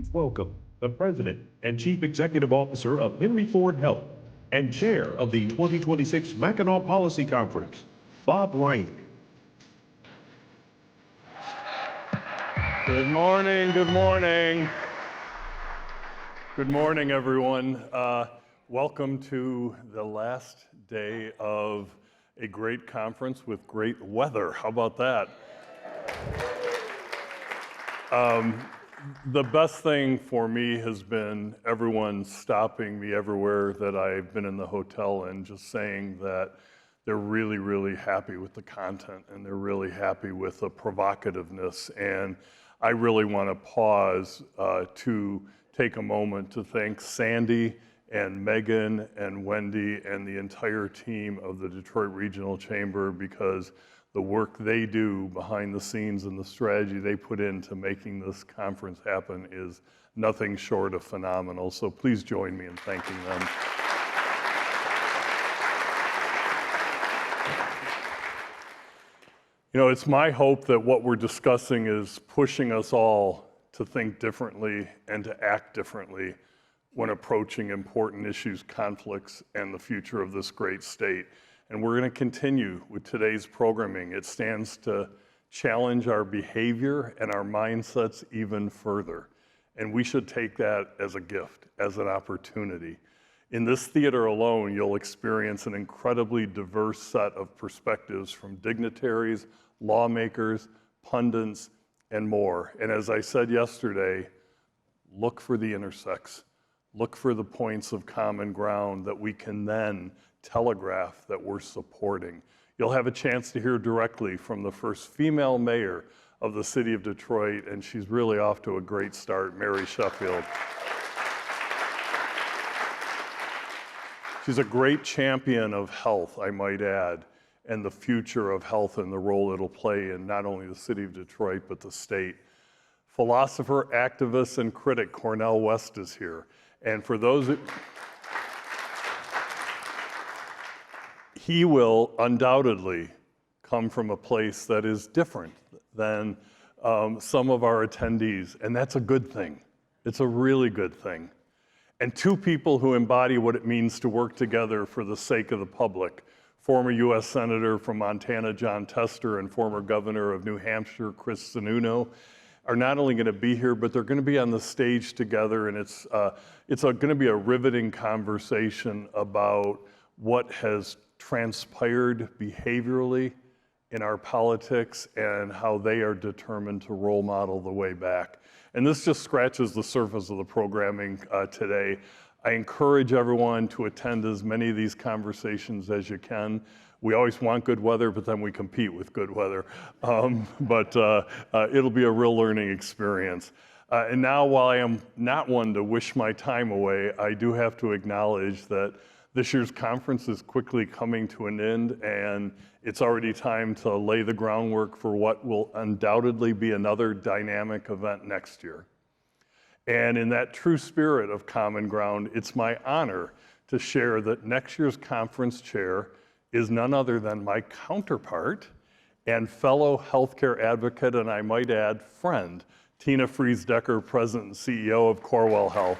please welcome the President and Chief Executive Officer of Henry Ford Health and Chair of the 2026 Mackinac Policy Conference, Bob Riney. Good morning, good morning. Good morning, everyone. Welcome to the last day of a great conference with great weather. How about that? The best thing for me has been everyone stopping me everywhere that I've been in the hotel and just saying that they're really, really happy with the content and they're really happy with the provocativeness. And I really want to pause to take a moment to thank Sandy and Megan and Wendy and the entire team of the Detroit Regional Chamber, because the work they do behind the scenes and the strategy they put into making this conference happen is nothing short of phenomenal. So please join me in thanking them. You know, it's my hope that what we're discussing is pushing us all to think differently and to act differently when approaching important issues, conflicts, and the future of this great state. And we're going to continue with today's programming. It stands to challenge our behavior and our mindsets even further. And we should take that as a gift, as an opportunity. In this theater alone, you'll experience an incredibly diverse set of perspectives from dignitaries, lawmakers, pundits, and more. And as I said yesterday, look for the intersects. Look for the points of common ground that we can then telegraph that we're supporting. You'll have a chance to hear directly from the first female mayor of the city of Detroit, and she's really off to a great start, Mary Sheffield. She's a great champion of health, I might add, and the future of health and the role it'll play in not only the city of Detroit, but the state. Philosopher, activist, and critic Cornel West is here. And for those, he will undoubtedly come from a place that is different than some of our attendees, and that's a good thing. It's a really good thing. And two people who embody what it means to work together for the sake of the public, former U.S. Senator from Montana, John Tester, and former Governor of New Hampshire, Chris Sununu, are not only going to be here, but they're going to be on the stage together, and it's going to be a riveting conversation about what has transpired behaviorally in our politics and how they are determined to role model the way back. And this just scratches the surface of the programming today. I encourage everyone to attend as many of these conversations as you can. We always want good weather, but then we compete with good weather. But it'll be a real learning experience. And now, while I am not one to wish my time away, I do have to acknowledge that this year's conference is quickly coming to an end, and it's already time to lay the groundwork for what will undoubtedly be another dynamic event next year. And in that true spirit of common ground, it's my honor to share that next year's conference chair is none other than my counterpart and fellow healthcare advocate, and I might add, friend, Tina Fries-Decker, President and CEO of Corewell Health.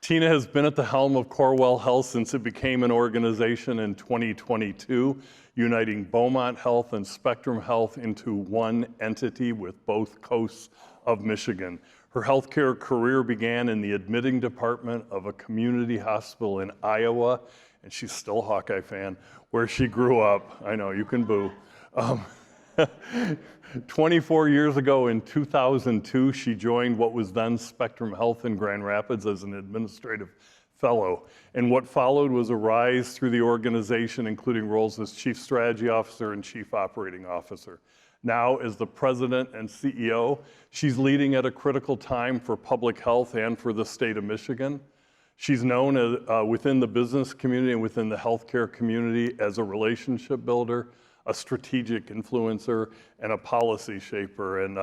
Tina has been at the helm of Corewell Health since it became an organization in 2022, uniting Beaumont Health and Spectrum Health into one entity with both coasts of Michigan. Her healthcare career began in the admitting department of a community hospital in Iowa, and she's still a Hawkeye fan, where she grew up. I know, you can boo. 24 years ago in 2002, she joined what was then Spectrum Health in Grand Rapids as an administrative fellow. And what followed was a rise through the organization, including roles as Chief Strategy Officer and Chief Operating Officer. Now, as the President and CEO, she's leading at a critical time for public health and for the state of Michigan. She's known as, within the business community and within the healthcare community as a relationship builder, a strategic influencer and a policy shaper. And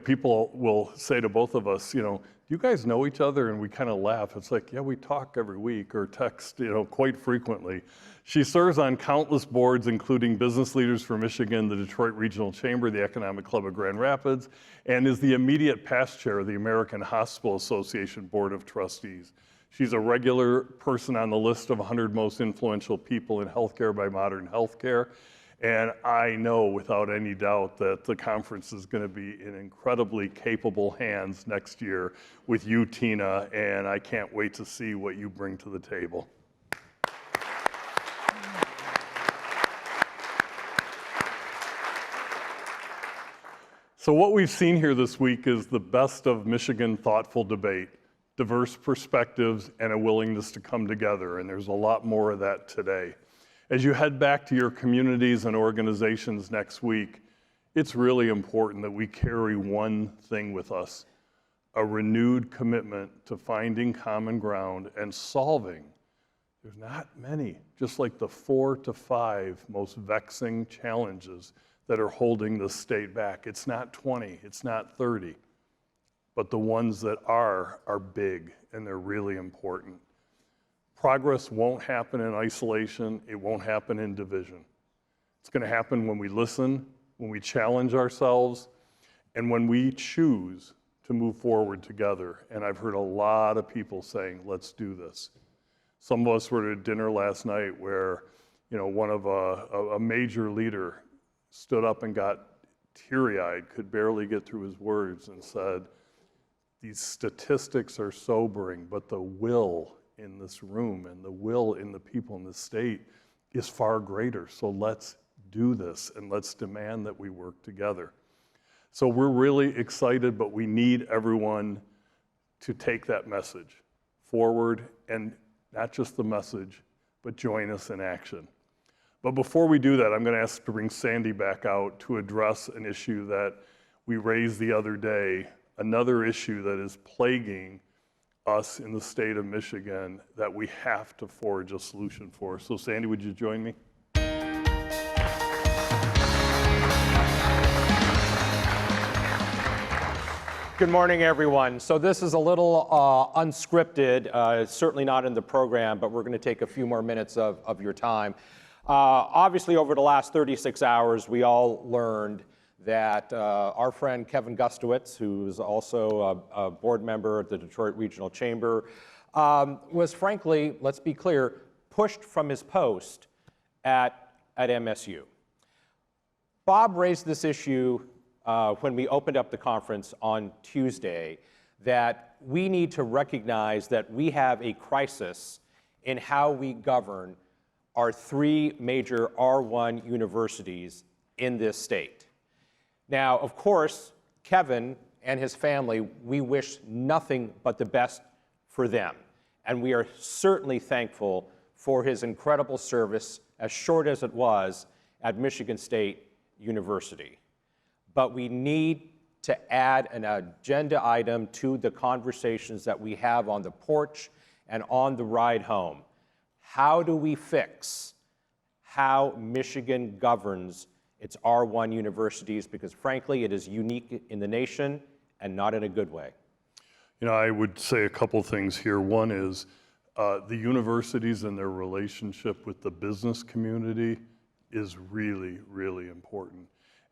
people will say to both of us, do you guys know each other? And we kind of laugh. It's like, yeah, we talk every week or text, quite frequently. She serves on countless boards, including Business Leaders for Michigan, the Detroit Regional Chamber, the Economic Club of Grand Rapids, and is the immediate past chair of the American Hospital Association Board of Trustees. She's a regular person on the list of 100 most influential people in healthcare by Modern Healthcare. And I know without any doubt that the conference is going to be in incredibly capable hands next year with you, Tina, and I can't wait to see what you bring to the table. So what we've seen here this week is the best of Michigan thoughtful debate, diverse perspectives, and a willingness to come together, and there's a lot more of that today. As you head back to your communities and organizations next week, it's really important that we carry one thing with us, a renewed commitment to finding common ground and solving. There's not many, just like the 4 to 5 most vexing challenges that are holding the state back. It's not 20, it's not 30, but the ones that are big and they're really important. Progress won't happen in isolation, it won't happen in division. It's going to happen when we listen, when we challenge ourselves, and when we choose to move forward together. And I've heard a lot of people saying, let's do this. Some of us were at dinner last night where, one of a major leader stood up and got teary-eyed, could barely get through his words, and said, these statistics are sobering, but the will in this room and the will in the people in the state is far greater. So let's do this and let's demand that we work together. So we're really excited, but we need everyone to take that message forward, and not just the message, but join us in action. But before we do that, I'm going to ask to bring Sandy back out to address an issue that we raised the other day, another issue that is plaguing us in the state of Michigan that we have to forge a solution for. So Sandy, would you join me? Good morning, everyone. So this is a little unscripted, certainly not in the program, but we're going to take a few more minutes of your time. Obviously, over the last 36 hours, we all learned that our friend Kevin Gustowitz, who's also a board member at the Detroit Regional Chamber, was frankly, let's be clear, pushed from his post at MSU. Bob raised this issue when we opened up the conference on Tuesday, that we need to recognize that we have a crisis in how we govern our 3 major R1 universities in this state. Now, of course, Kevin and his family, we wish nothing but the best for them. And we are certainly thankful for his incredible service, as short as it was, at Michigan State University. But we need to add an agenda item to the conversations that we have on the porch and on the ride home. How do we fix how Michigan governs its R1 universities? Because frankly, it is unique in the nation and not in a good way. I would say a couple things here. One is the universities and their relationship with the business community is really, really important.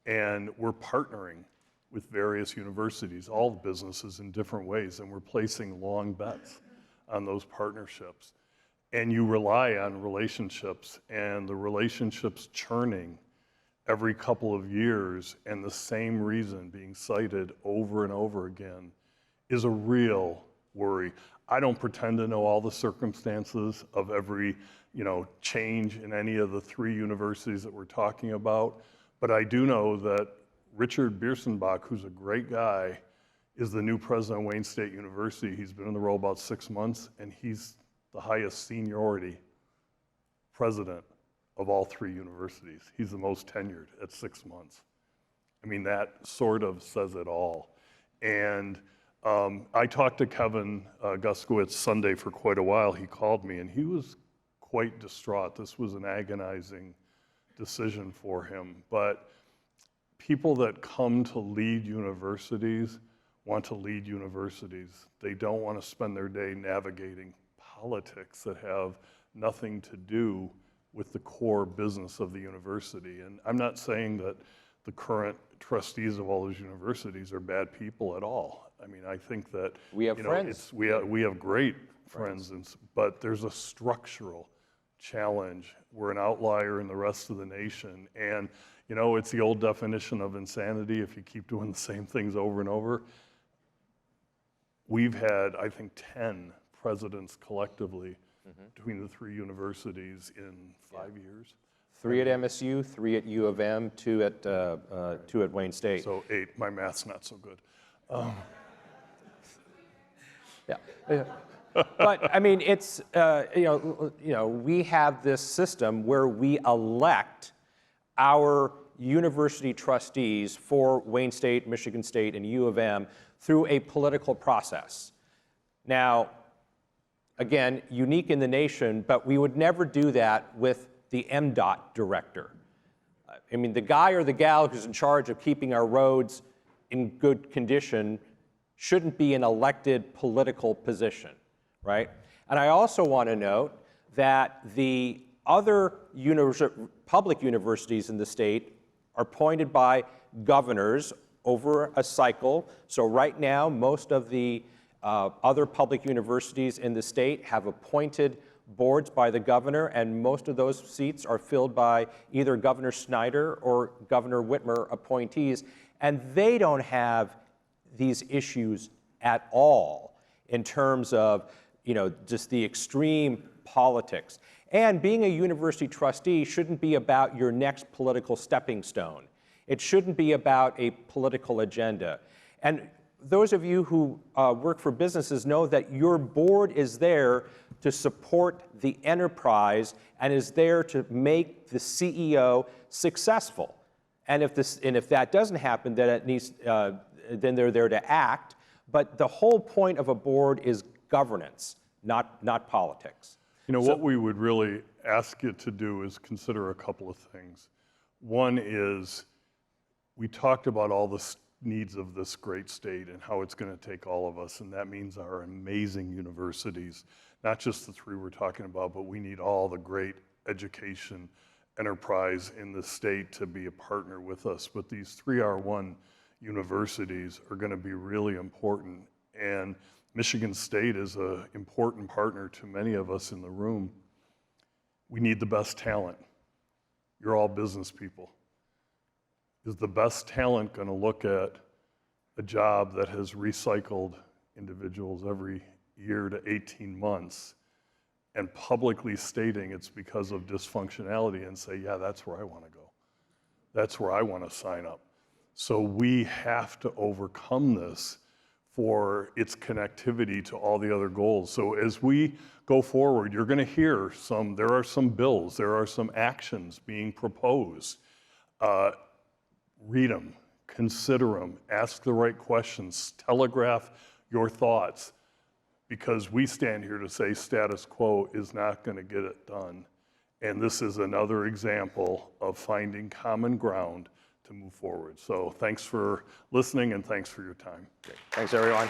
And we're partnering with various universities, all businesses in different ways, and we're placing long bets on those partnerships. And you rely on relationships, and the relationships churning every couple of years, and the same reason being cited over and over again is a real worry. I don't pretend to know all the circumstances of every change in any of the 3 universities that we're talking about, but I do know that Richard Biersenbach, who's a great guy, is the new president of Wayne State University. He's been in the role about 6 months, and he's the highest seniority president of all 3 universities. He's the most tenured at 6 months. I mean, that sort of says it all. And I talked to Kevin Gustowitz Sunday for quite a while. He called me, and he was quite distraught. This was an agonizing decision for him. But people that come to lead universities want to lead universities. They don't want to spend their day navigating politics that have nothing to do with the core business of the university. And I'm not saying that the current trustees of all those universities are bad people at all. I mean, I think that We have friends. we have great friends, but there's a structural challenge. We're an outlier in the rest of the nation, and it's the old definition of insanity if you keep doing the same things over and over. We've had, I think, 10 presidents collectively between the three universities in 5 years. 3 at MSU, 3 at U of M, 2 at Wayne State. So 8. My math's not so good. Yeah. But I mean, it's we have this system where we elect our university trustees for Wayne State, Michigan State, and U of M through a political process. Now, again, unique in the nation, but we would never do that with the MDOT director. I mean, the guy or the gal who's in charge of keeping our roads in good condition shouldn't be an elected political position, right? And I also want to note that the other public universities in the state are appointed by governors over a cycle. So right now, most of the other public universities in the state have appointed boards by the governor, and most of those seats are filled by either Governor Snyder or Governor Whitmer appointees, and they don't have these issues at all in terms of just the extreme politics. And being a university trustee shouldn't be about your next political stepping stone. It shouldn't be about a political agenda. And those of you who work for businesses know that your board is there to support the enterprise and is there to make the CEO successful. And if that doesn't happen, then then they're there to act. But the whole point of a board is governance, not politics. What we would really ask you to do is consider a couple of things. One is, we talked about all the needs of this great state and how it's going to take all of us, and that means our amazing universities, not just the 3 we're talking about, but we need all the great education enterprise in the state to be a partner with us. But these 3R1 universities are going to be really important, and Michigan State is an important partner to many of us in the room. We need the best talent. You're all business people. Is the best talent going to look at a job that has recycled individuals every year to 18 months and publicly stating it's because of dysfunctionality and say, yeah, that's where I want to go. That's where I want to sign up. So we have to overcome this for its connectivity to all the other goals. So as we go forward, you're going to hear there are some bills, there are some actions being proposed. Read them, consider them, ask the right questions, telegraph your thoughts, because we stand here to say status quo is not going to get it done. And this is another example of finding common ground to move forward. So thanks for listening and thanks for your time. Thanks, everyone.